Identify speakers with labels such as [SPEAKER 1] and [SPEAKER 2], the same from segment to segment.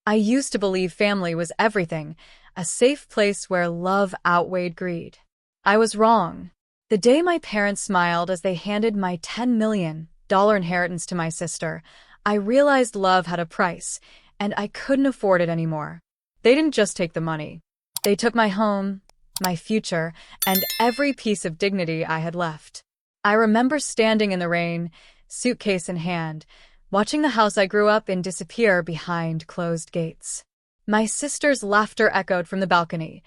[SPEAKER 1] I used to believe family was everything, a safe place where love outweighed greed. I was wrong. The day my parents smiled as they handed my $10 million inheritance to my sister, I realized love had a price, and I couldn't afford it anymore. They didn't just take the money. They took my home, my future, and every piece of dignity I had left. I remember standing in the rain, suitcase in hand, watching the house I grew up in disappear behind closed gates. My sister's laughter echoed from the balcony,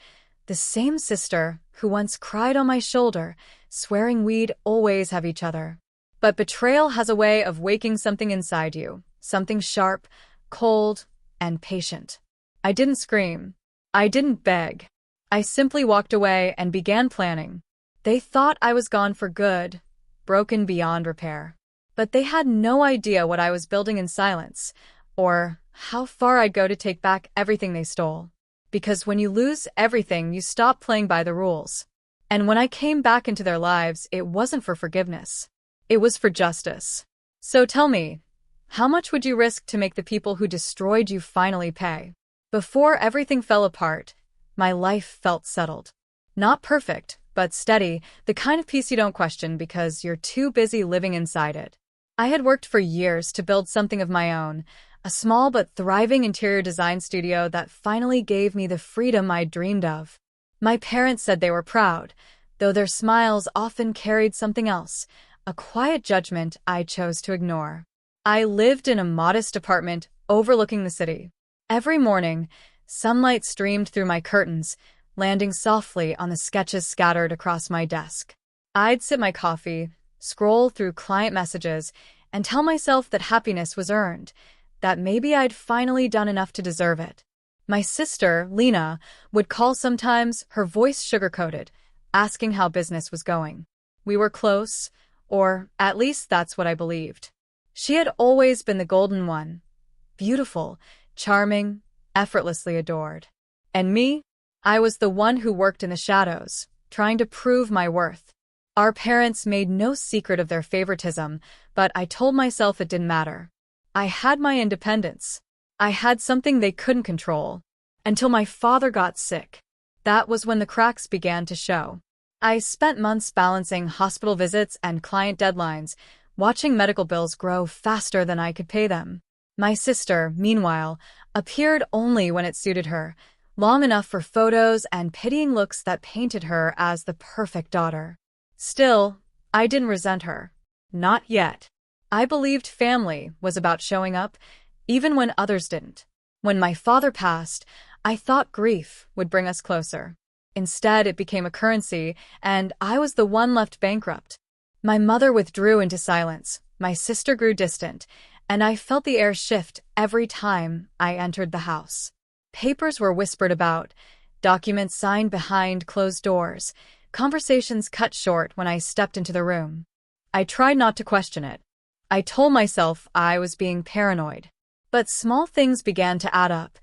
[SPEAKER 1] the same sister who once cried on my shoulder, swearing we'd always have each other. But betrayal has a way of waking something inside you, something sharp, cold, and patient. I didn't scream. I didn't beg. I simply walked away and began planning. They thought I was gone for good, broken beyond repair. But they had no idea what I was building in silence, or how far I'd go to take back everything they stole. Because when you lose everything, you stop playing by the rules. And when I came back into their lives, it wasn't for forgiveness. It was for justice. So tell me, how much would you risk to make the people who destroyed you finally pay? Before everything fell apart, my life felt settled. Not perfect, but steady, the kind of peace you don't question because you're too busy living inside it. I had worked for years to build something of my own, a small but thriving interior design studio that finally gave me the freedom I dreamed of. My parents said they were proud, though their smiles often carried something else, a quiet judgment I chose to ignore. I lived in a modest apartment overlooking the city. Every morning, sunlight streamed through my curtains, landing softly on the sketches scattered across my desk. I'd sip my coffee, scroll through client messages, and tell myself that happiness was earned, that maybe I'd finally done enough to deserve it. My sister, Lena, would call sometimes, her voice sugar-coated, asking how business was going. We were close, or at least that's what I believed. She had always been the golden one, beautiful, charming, effortlessly adored. And me? I was the one who worked in the shadows, trying to prove my worth. Our parents made no secret of their favoritism, but I told myself it didn't matter. I had my independence. I had something they couldn't control. Until my father got sick. That was when the cracks began to show. I spent months balancing hospital visits and client deadlines, watching medical bills grow faster than I could pay them. My sister, meanwhile, appeared only when it suited her, long enough for photos and pitying looks that painted her as the perfect daughter. Still, I didn't resent her. Not yet. I believed family was about showing up, even when others didn't. When my father passed, I thought grief would bring us closer. Instead, it became a currency, and I was the one left bankrupt. My mother withdrew into silence, my sister grew distant, and I felt the air shift every time I entered the house. Papers were whispered about, documents signed behind closed doors, conversations cut short when I stepped into the room. I tried not to question it. I told myself I was being paranoid. But small things began to add up.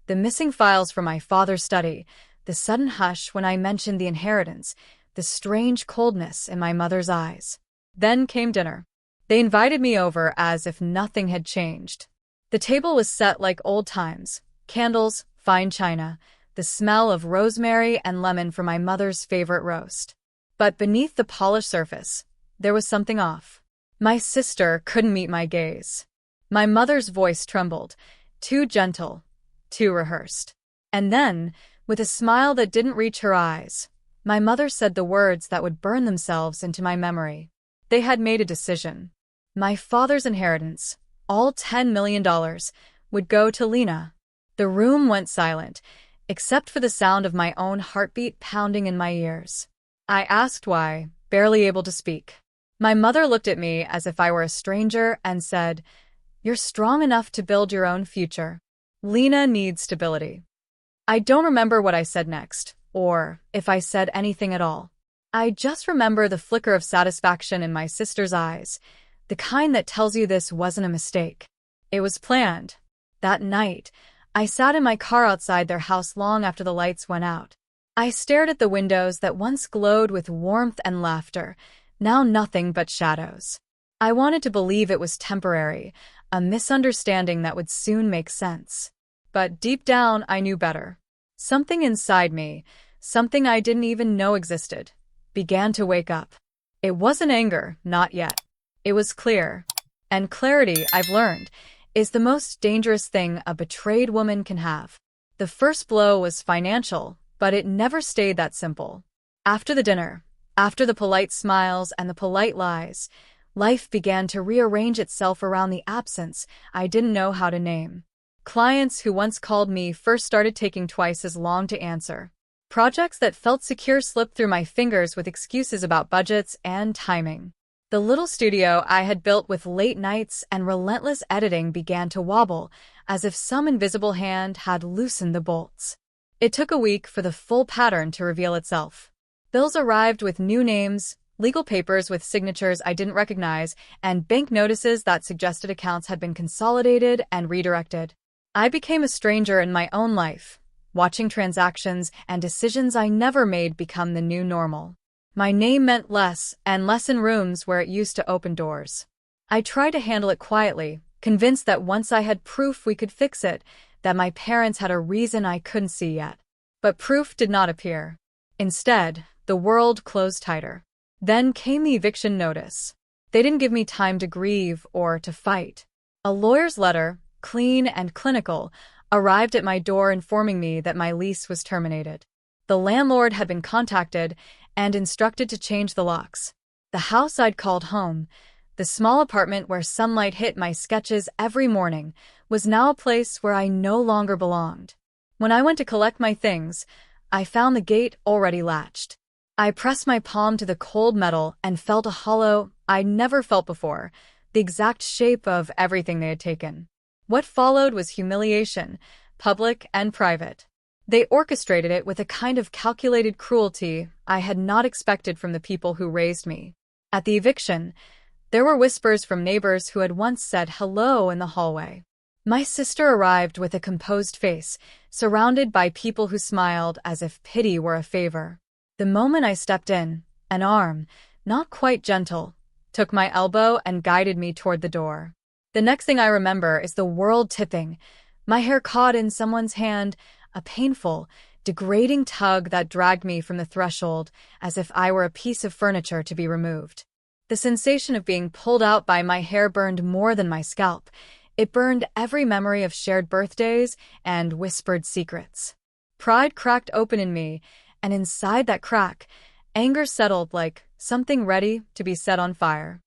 [SPEAKER 1] The missing files from my father's study, the sudden hush when I mentioned the inheritance, the strange coldness in my mother's eyes. Then came dinner. They invited me over as if nothing had changed. The table was set like old times, candles, fine china, the smell of rosemary and lemon from my mother's favorite roast. But beneath the polished surface, there was something off. My sister couldn't meet my gaze. My mother's voice trembled, too gentle, too rehearsed. And then, with a smile that didn't reach her eyes, my mother said the words that would burn themselves into my memory. They had made a decision. My father's inheritance, all $10 million, would go to Lena. The room went silent, except for the sound of my own heartbeat pounding in my ears. I asked why, barely able to speak. My mother looked at me as if I were a stranger and said, "You're strong enough to build your own future. Lena needs stability." I don't remember what I said next, or if I said anything at all. I just remember the flicker of satisfaction in my sister's eyes, the kind that tells you this wasn't a mistake. It was planned. That night, I sat in my car outside their house long after the lights went out. I stared at the windows that once glowed with warmth and laughter, now nothing but shadows. I wanted to believe it was temporary, a misunderstanding that would soon make sense. But deep down, I knew better. Something inside me, something I didn't even know existed, began to wake up. It wasn't anger, not yet. It was clear. And clarity, I've learned, is the most dangerous thing a betrayed woman can have. The first blow was financial, but it never stayed that simple. After the dinner, after the polite smiles and the polite lies, life began to rearrange itself around the absence I didn't know how to name. Clients who once called me first started taking twice as long to answer. Projects that felt secure slipped through my fingers with excuses about budgets and timing. The little studio I had built with late nights and relentless editing began to wobble, as if some invisible hand had loosened the bolts. It took a week for the full pattern to reveal itself. Bills arrived with new names, legal papers with signatures I didn't recognize, and bank notices that suggested accounts had been consolidated and redirected. I became a stranger in my own life, watching transactions and decisions I never made become the new normal. My name meant less and less in rooms where it used to open doors. I tried to handle it quietly, convinced that once I had proof we could fix it, that my parents had a reason I couldn't see yet. But proof did not appear. Instead, the world closed tighter. Then came the eviction notice. They didn't give me time to grieve or to fight. A lawyer's letter, clean and clinical, arrived at my door informing me that my lease was terminated. The landlord had been contacted and instructed to change the locks. The house I'd called home, the small apartment where sunlight hit my sketches every morning, was now a place where I no longer belonged. When I went to collect my things, I found the gate already latched. I pressed my palm to the cold metal and felt a hollow I'd never felt before, the exact shape of everything they had taken. What followed was humiliation, public and private. They orchestrated it with a kind of calculated cruelty I had not expected from the people who raised me. At the eviction, there were whispers from neighbors who had once said hello in the hallway. My sister arrived with a composed face, surrounded by people who smiled as if pity were a favor. The moment I stepped in, an arm, not quite gentle, took my elbow and guided me toward the door. The next thing I remember is the world tipping, my hair caught in someone's hand, a painful, degrading tug that dragged me from the threshold as if I were a piece of furniture to be removed. The sensation of being pulled out by my hair burned more than my scalp. It burned every memory of shared birthdays and whispered secrets. Pride cracked open in me, and inside that crack, anger settled like something ready to be set on fire.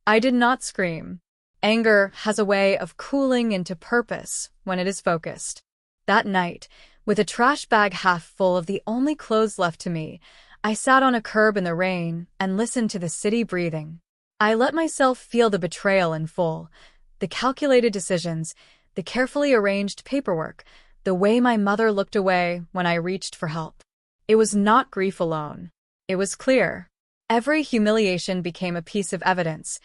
[SPEAKER 1] I did not scream. Anger has a way of cooling into purpose when it is focused. That night, with a trash bag half full of the only clothes left to me, I sat on a curb in the rain and listened to the city breathing. I let myself feel the betrayal in full, the calculated decisions, the carefully arranged paperwork, the way my mother looked away when I reached for help. It was not grief alone. It was clear. Every humiliation became a piece of evidence,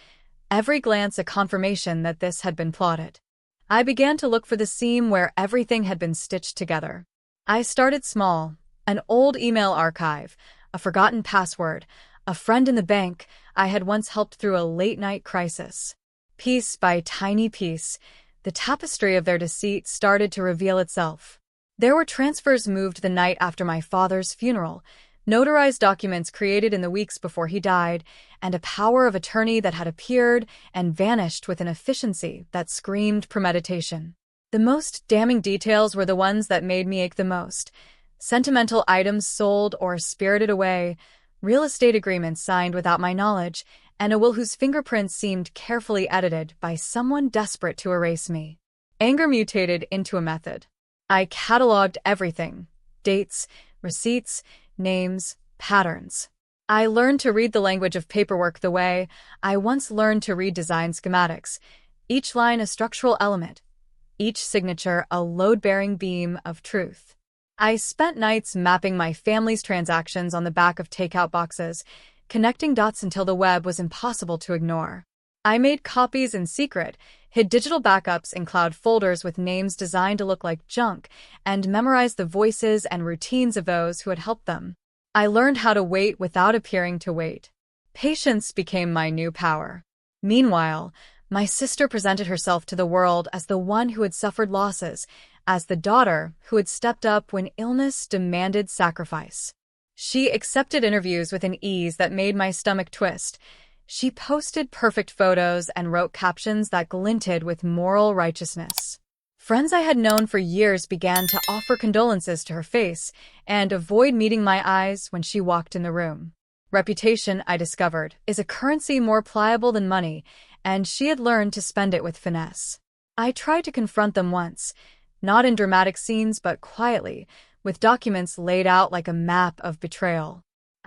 [SPEAKER 1] every glance a confirmation that this had been plotted. I began to look for the seam where everything had been stitched together. I started small, an old email archive, a forgotten password, a friend in the bank I had once helped through a late-night crisis. Piece by tiny piece, the tapestry of their deceit started to reveal itself. There were transfers moved the night after my father's funeral, notarized documents created in the weeks before he died, and a power of attorney that had appeared and vanished with an efficiency that screamed premeditation. The most damning details were the ones that made me ache the most. Sentimental items sold or spirited away, real estate agreements signed without my knowledge, and a will whose fingerprints seemed carefully edited by someone desperate to erase me. Anger mutated into a method. I cataloged everything: dates, receipts, names, patterns. I learned to read the language of paperwork the way I once learned to read design schematics, each line a structural element, each signature a load-bearing beam of truth. I spent nights mapping my family's transactions on the back of takeout boxes, connecting dots until the web was impossible to ignore. I made copies in secret, hid digital backups in cloud folders with names designed to look like junk, and memorized the voices and routines of those who had helped them. I learned how to wait without appearing to wait. Patience became my new power. Meanwhile, my sister presented herself to the world as the one who had suffered losses, as the daughter who had stepped up when illness demanded sacrifice. She accepted interviews with an ease that made my stomach twist. She posted perfect photos and wrote captions that glinted with moral righteousness. Friends I had known for years began to offer condolences to her face and avoid meeting my eyes when she walked in the room. Reputation, I discovered, is a currency more pliable than money, and she had learned to spend it with finesse. I tried to confront them once, not in dramatic scenes but quietly, with documents laid out like a map of betrayal.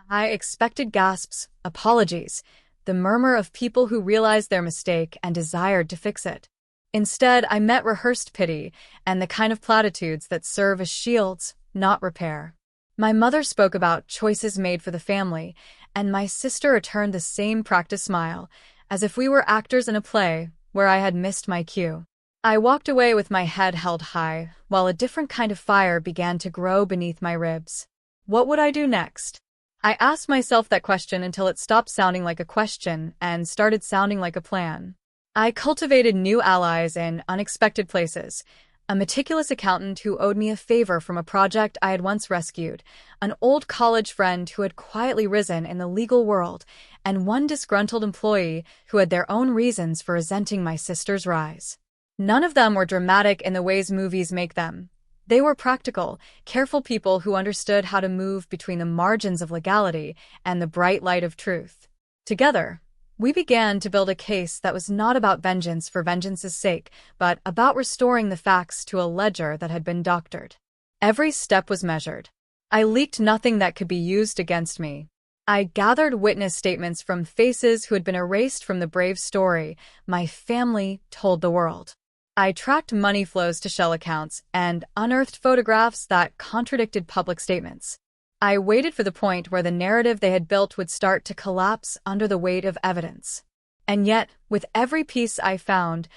[SPEAKER 1] I expected gasps, apologies, the murmur of people who realized their mistake and desired to fix it. Instead, I met rehearsed pity and the kind of platitudes that serve as shields, not repair. My mother spoke about choices made for the family, and my sister returned the same practiced smile, as if we were actors in a play where I had missed my cue. I walked away with my head held high, while a different kind of fire began to grow beneath my ribs. What would I do next? I asked myself that question until it stopped sounding like a question and started sounding like a plan. I cultivated new allies in unexpected places. A meticulous accountant who owed me a favor from a project I had once rescued, an old college friend who had quietly risen in the legal world, and one disgruntled employee who had their own reasons for resenting my sister's rise. None of them were dramatic in the ways movies make them. They were practical, careful people who understood how to move between the margins of legality and the bright light of truth. Together, we began to build a case that was not about vengeance for vengeance's sake, but about restoring the facts to a ledger that had been doctored. Every step was measured. I leaked nothing that could be used against me. I gathered witness statements from faces who had been erased from the brave story my family told the world. I tracked money flows to shell accounts and unearthed photographs that contradicted public statements. I waited for the point where the narrative they had built would start to collapse under the weight of evidence. And yet, with every piece I found,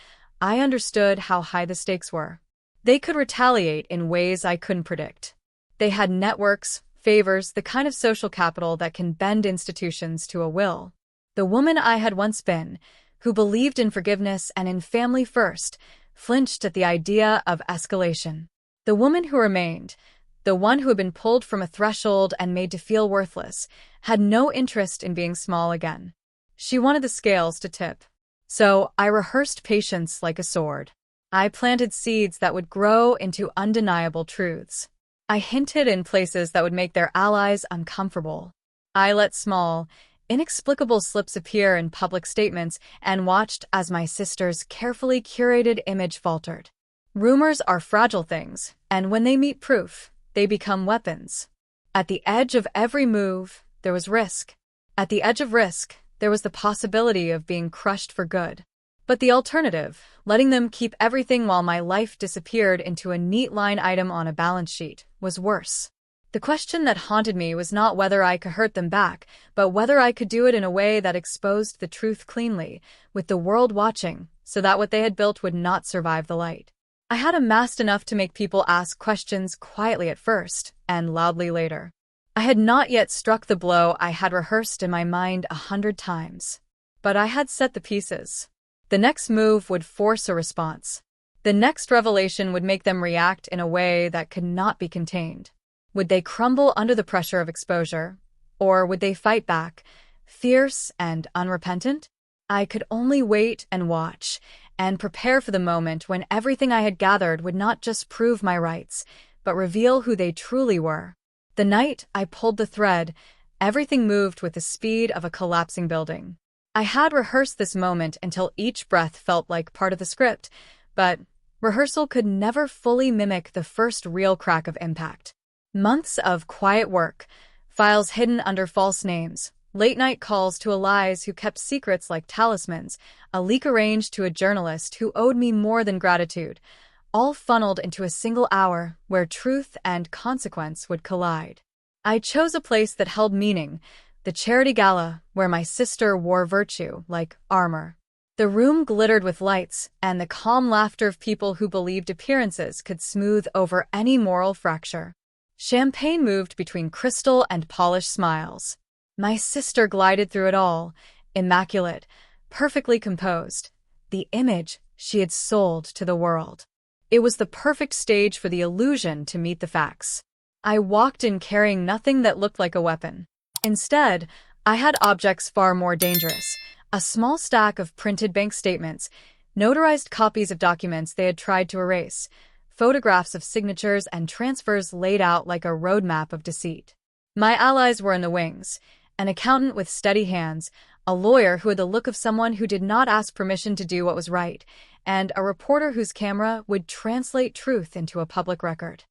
[SPEAKER 1] I understood how high the stakes were. They could retaliate in ways I couldn't predict. They had networks, favors, the kind of social capital that can bend institutions to a will. The woman I had once been, who believed in forgiveness and in family first, flinched at the idea of escalation. The woman who remained, the one who had been pulled from a threshold and made to feel worthless, had no interest in being small again. She wanted the scales to tip. So I rehearsed patience like a sword. I planted seeds that would grow into undeniable truths. I hinted in places that would make their allies uncomfortable. I let small, inexplicable slips appear in public statements and watched as my sister's carefully curated image faltered. Rumors are fragile things, and when they meet proof, they become weapons. At the edge of every move, there was risk. At the edge of risk, there was the possibility of being crushed for good. But the alternative, letting them keep everything while my life disappeared into a neat line item on a balance sheet, was worse. The question that haunted me was not whether I could hurt them back, but whether I could do it in a way that exposed the truth cleanly, with the world watching, so that what they had built would not survive the light. I had amassed enough to make people ask questions quietly at first, and loudly later. I had not yet struck the blow I had rehearsed in my mind 100 times. But I had set the pieces. The next move would force a response. The next revelation would make them react in a way that could not be contained. Would they crumble under the pressure of exposure? Or would they fight back, fierce and unrepentant? I could only wait and watch, and prepare for the moment when everything I had gathered would not just prove my rights, but reveal who they truly were. The night I pulled the thread, everything moved with the speed of a collapsing building. I had rehearsed this moment until each breath felt like part of the script, but rehearsal could never fully mimic the first real crack of impact. Months of quiet work, files hidden under false names, late-night calls to allies who kept secrets like talismans, a leak arranged to a journalist who owed me more than gratitude, all funneled into a single hour where truth and consequence would collide. I chose a place that held meaning, the charity gala where my sister wore virtue like armor. The room glittered with lights and the calm laughter of people who believed appearances could smooth over any moral fracture. Champagne moved between crystal and polished smiles. My sister glided through it all, immaculate, perfectly composed, the image she had sold to the world. It was the perfect stage for the illusion to meet the facts. I walked in carrying nothing that looked like a weapon. Instead, I had objects far more dangerous: a small stack of printed bank statements, notarized copies of documents they had tried to erase, photographs of signatures and transfers laid out like a roadmap of deceit. My allies were in the wings: an accountant with steady hands, a lawyer who had the look of someone who did not ask permission to do what was right, and a reporter whose camera would translate truth into a public record.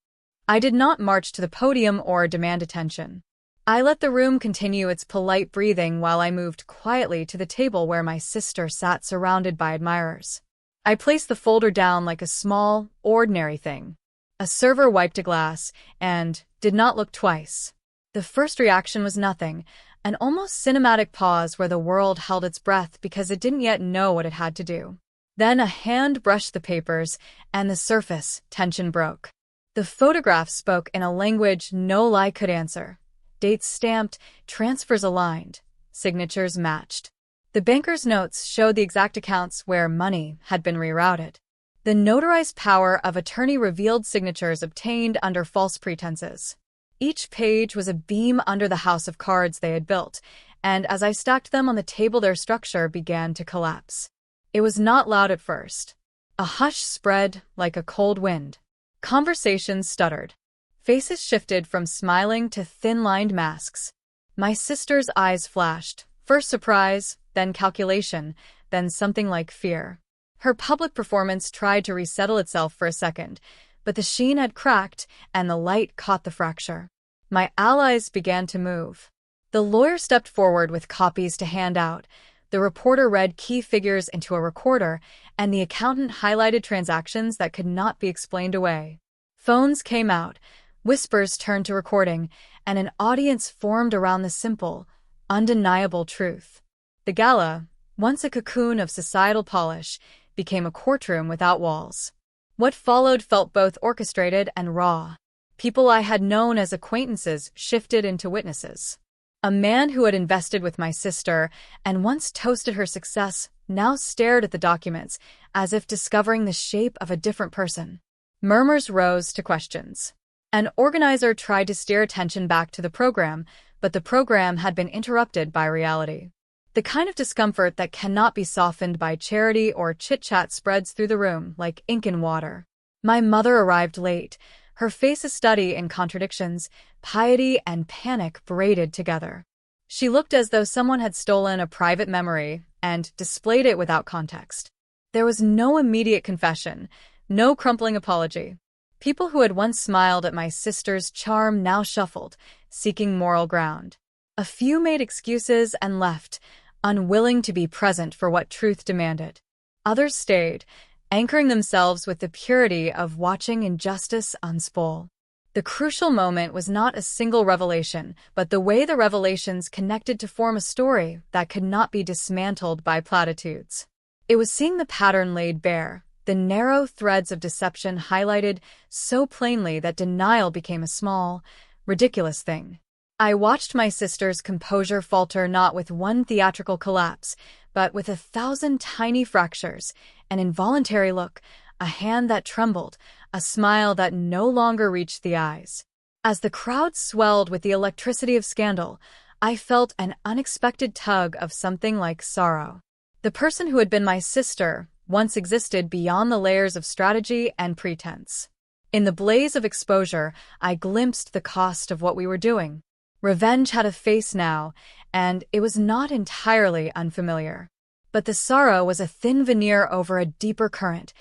[SPEAKER 1] I did not march to the podium or demand attention. I let the room continue its polite breathing while I moved quietly to the table where my sister sat surrounded by admirers. I placed the folder down like a small, ordinary thing. A server wiped a glass and did not look twice. The first reaction was nothing, an almost cinematic pause where the world held its breath because it didn't yet know what it had to do. Then a hand brushed the papers, and the surface tension broke. The photographs spoke in a language no lie could answer. Dates stamped, transfers aligned, signatures matched. The banker's notes showed the exact accounts where money had been rerouted. The notarized power of attorney revealed signatures obtained under false pretenses. Each page was a beam under the house of cards they had built, and as I stacked them on the table, their structure began to collapse. It was not loud at first. A hush spread like a cold wind. Conversations stuttered. Faces shifted from smiling to thin-lined masks. My sister's eyes flashed, first surprise, then calculation, then something like fear. Her public performance tried to resettle itself for a second, but the sheen had cracked and the light caught the fracture. My allies began to move. The lawyer stepped forward with copies to hand out. The reporter read key figures into a recorder, and the accountant highlighted transactions that could not be explained away. Phones came out, whispers turned to recording, and an audience formed around the simple, undeniable truth. The gala, once a cocoon of societal polish, became a courtroom without walls. What followed felt both orchestrated and raw. People I had known as acquaintances shifted into witnesses. A man who had invested with my sister and once toasted her success now stared at the documents as if discovering the shape of a different person. Murmurs rose to questions. An organizer tried to steer attention back to the program, but the program had been interrupted by reality. The kind of discomfort that cannot be softened by charity or chit-chat spreads through the room like ink in water. My mother arrived late, her face a study in contradictions, piety and panic braided together. She looked as though someone had stolen a private memory and displayed it without context. There was no immediate confession, no crumpling apology. People who had once smiled at my sister's charm now shuffled, seeking moral ground. A few made excuses and left, unwilling to be present for what truth demanded. Others stayed, anchoring themselves with the purity of watching injustice unspool. The crucial moment was not a single revelation, but the way the revelations connected to form a story that could not be dismantled by platitudes. It was seeing the pattern laid bare, the narrow threads of deception highlighted so plainly that denial became a small, ridiculous thing. I watched my sister's composure falter not with one theatrical collapse, but with 1,000 tiny fractures, an involuntary look, a hand that trembled, a smile that no longer reached the eyes. As the crowd swelled with the electricity of scandal, I felt an unexpected tug of something like sorrow. The person who had been my sister once existed beyond the layers of strategy and pretense. In the blaze of exposure, I glimpsed the cost of what we were doing. Revenge had a face now, and it was not entirely unfamiliar. But the sorrow was a thin veneer over a deeper current,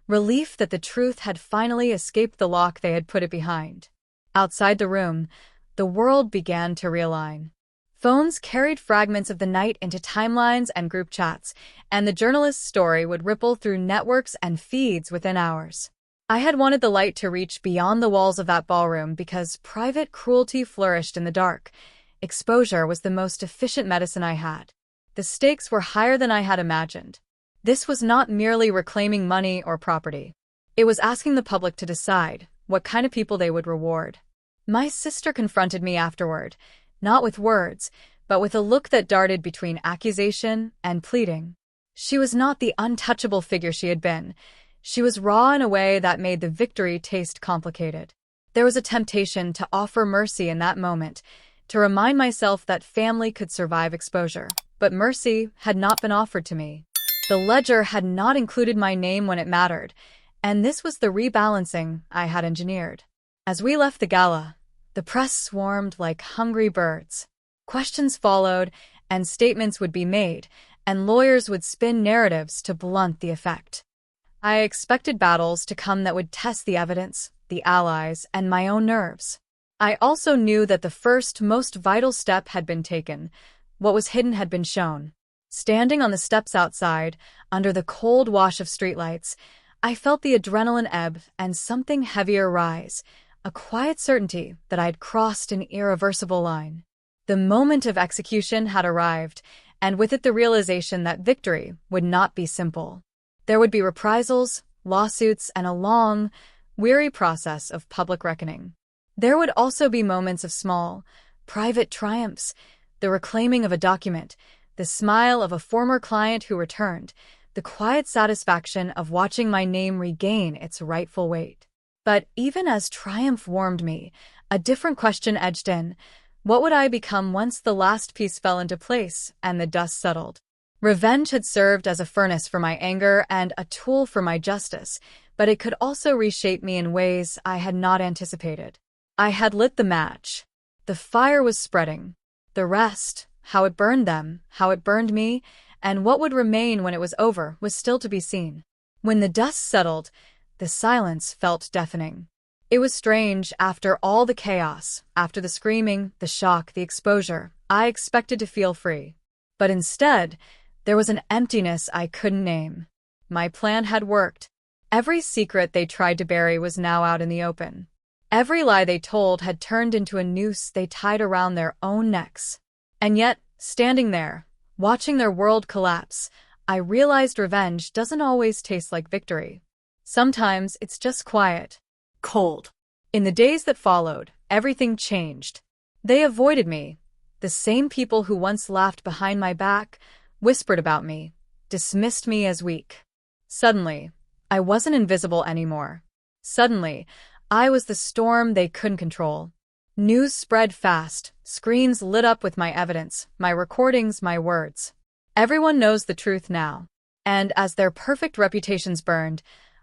[SPEAKER 1] relief that the truth had finally escaped the lock they had put it behind. Outside the room, the world began to realign. Phones carried fragments of the night into timelines and group chats, and the journalist's story would ripple through networks and feeds within hours. I had wanted the light to reach beyond the walls of that ballroom because private cruelty flourished in the dark. Exposure was the most efficient medicine I had. The stakes were higher than I had imagined. This was not merely reclaiming money or property. It was asking the public to decide what kind of people they would reward. My sister confronted me afterward, not with words, but with a look that darted between accusation and pleading. She was not the untouchable figure she had been. She was raw in a way that made the victory taste complicated. There was a temptation to offer mercy in that moment, to remind myself that family could survive exposure. But mercy had not been offered to me. The ledger had not included my name when it mattered, and this was the rebalancing I had engineered. As we left the gala, the press swarmed like hungry birds. Questions followed, and statements would be made, and lawyers would spin narratives to blunt the effect. I expected battles to come that would test the evidence, the allies, and my own nerves. I also knew that the first, most vital step had been taken. What was hidden had been shown. Standing on the steps outside, under the cold wash of streetlights, I felt the adrenaline ebb and something heavier rise, a quiet certainty that I had crossed an irreversible line. The moment of execution had arrived, and with it the realization that victory would not be simple. There would be reprisals, lawsuits, and a long, weary process of public reckoning. There would also be moments of small, private triumphs, the reclaiming of a document, the smile of a former client who returned, the quiet satisfaction of watching my name regain its rightful weight. But even as triumph warmed me, a different question edged in. What would I become once the last piece fell into place and the dust settled? Revenge had served as a furnace for my anger and a tool for my justice, but it could also reshape me in ways I had not anticipated. I had lit the match. The fire was spreading. The rest, how it burned them, how it burned me, and what would remain when it was over was still to be seen. When the dust settled, the silence felt deafening. It was strange, after all the chaos, after the screaming, the shock, the exposure, I expected to feel free. But instead, there was an emptiness I couldn't name. My plan had worked. Every secret they tried to bury was now out in the open. Every lie they told had turned into a noose they tied around their own necks. And yet, standing there, watching their world collapse, I realized revenge doesn't always taste like victory. Sometimes it's just quiet. Cold. In the days that followed, everything changed. They avoided me. The same people who once laughed behind my back, whispered about me, dismissed me as weak. Suddenly, I wasn't invisible anymore. Suddenly, I was the storm they couldn't control. News spread fast, screens lit up with my evidence, my recordings, my words. Everyone knows the truth now. And as their perfect reputations burned,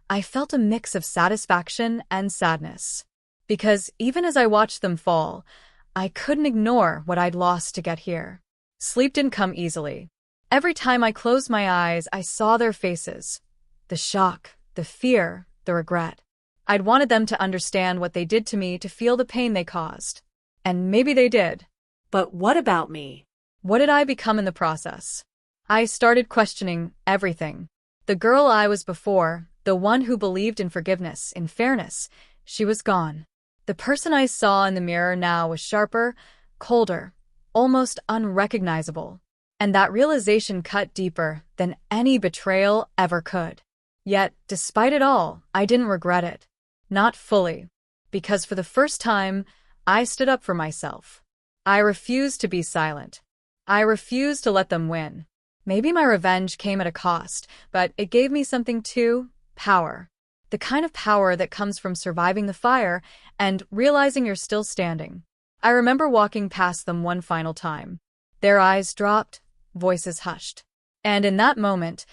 [SPEAKER 1] I felt a mix of satisfaction and sadness. Because even as I watched them fall, I couldn't ignore what I'd lost to get here. Sleep didn't come easily. Every time I closed my eyes, I saw their faces. The shock, the fear, the regret. I'd wanted them to understand what they did to me, to feel the pain they caused. And maybe they did.
[SPEAKER 2] But what about me?
[SPEAKER 1] What did I become in the process? I started questioning everything. The girl I was before, the one who believed in forgiveness, in fairness, she was gone. The person I saw in the mirror now was sharper, colder, almost unrecognizable. And that realization cut deeper than any betrayal ever could. Yet, despite it all, I didn't regret it. Not fully. Because for the first time, I stood up for myself. I refused to be silent. I refused to let them win. Maybe my revenge came at a cost, but it gave me something too: power. The kind of power that comes from surviving the fire and realizing you're still standing. I remember walking past them one final time. Their eyes dropped, voices hushed. And in that moment,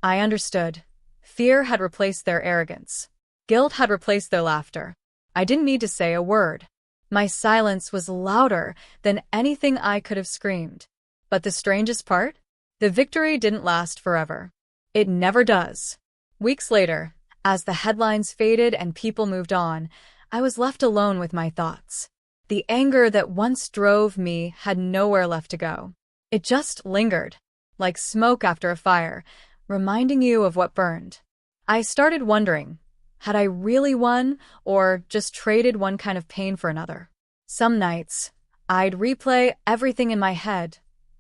[SPEAKER 1] I understood. Fear had replaced their arrogance. Guilt had replaced their laughter. I didn't need to say a word. My silence was louder than anything I could have screamed. But the strangest part? The victory didn't last forever. It never does. Weeks later, as the headlines faded and people moved on, I was left alone with my thoughts. The anger that once drove me had nowhere left to go. It just lingered, like smoke after a fire, reminding you of what burned. I started wondering, had I really won, or just traded one kind of pain for another? Some nights, I'd replay everything in my head: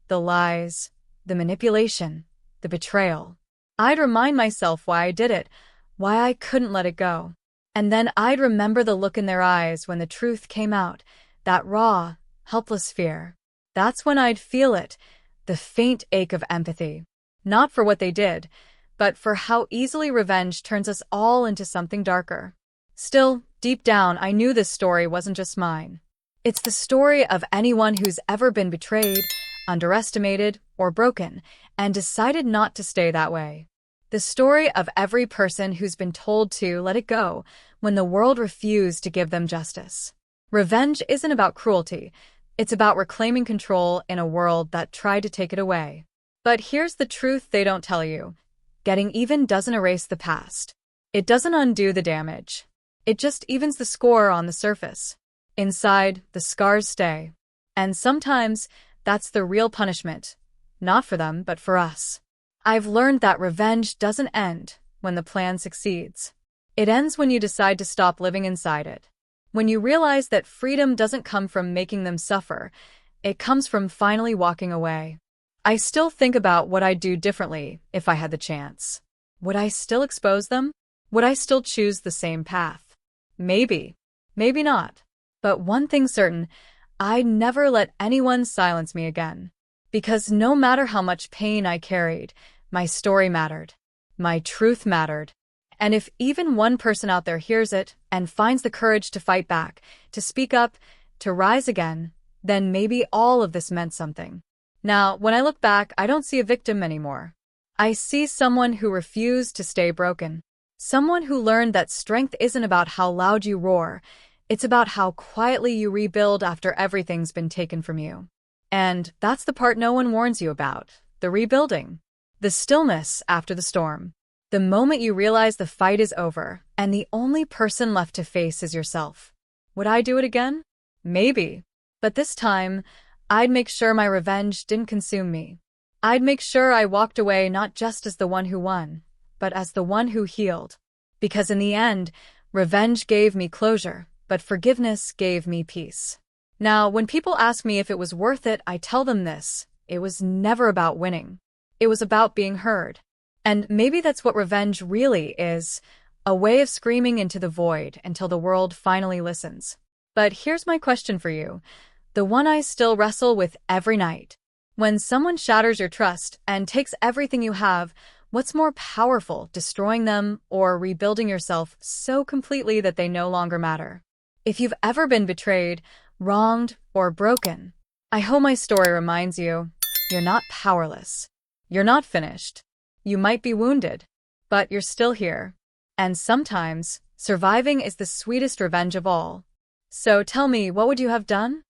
[SPEAKER 1] the lies, the manipulation, the betrayal. I'd remind myself why I did it, why I couldn't let it go. And then I'd remember the look in their eyes when the truth came out, that raw, helpless fear. That's when I'd feel it, the faint ache of empathy. Not for what they did, but for how easily revenge turns us all into something darker. Still, deep down, I knew this story wasn't just mine. It's the story of anyone who's ever been betrayed, underestimated, or broken, and decided not to stay that way. The story of every person who's been told to let it go when the world refused to give them justice. Revenge isn't about cruelty. It's about reclaiming control in a world that tried to take it away. But here's the truth they don't tell you. Getting even doesn't erase the past. It doesn't undo the damage. It just evens the score on the surface. Inside, the scars stay. And sometimes, that's the real punishment. Not for them, but for us. I've learned that revenge doesn't end when the plan succeeds. It ends when you decide to stop living inside it. When you realize that freedom doesn't come from making them suffer, it comes from finally walking away. I still think about what I'd do differently if I had the chance. Would I still expose them? Would I still choose the same path? Maybe. Maybe not. But one thing's certain, I'd never let anyone silence me again. Because no matter how much pain I carried, my story mattered. My truth mattered. And if even one person out there hears it and finds the courage to fight back, to speak up, to rise again, then maybe all of this meant something. Now, when I look back, I don't see a victim anymore. I see someone who refused to stay broken. Someone who learned that strength isn't about how loud you roar. It's about how quietly you rebuild after everything's been taken from you. And that's the part no one warns you about, the rebuilding. The stillness after the storm. The moment you realize the fight is over, and the only person left to face is yourself. Would I do it again? Maybe. But this time, I'd make sure my revenge didn't consume me. I'd make sure I walked away not just as the one who won, but as the one who healed. Because in the end, revenge gave me closure, but forgiveness gave me peace. Now, when people ask me if it was worth it, I tell them this: it was never about winning. It was about being heard. And maybe that's what revenge really is, a way of screaming into the void until the world finally listens. But here's my question for you, the one I still wrestle with every night. When someone shatters your trust and takes everything you have, what's more powerful, destroying them or rebuilding yourself so completely that they no longer matter? If you've ever been betrayed, wronged, or broken, I hope my story reminds you, you're not powerless. You're not finished. You might be wounded, but you're still here. And sometimes, surviving is the sweetest revenge of all. So tell me, what would you have done?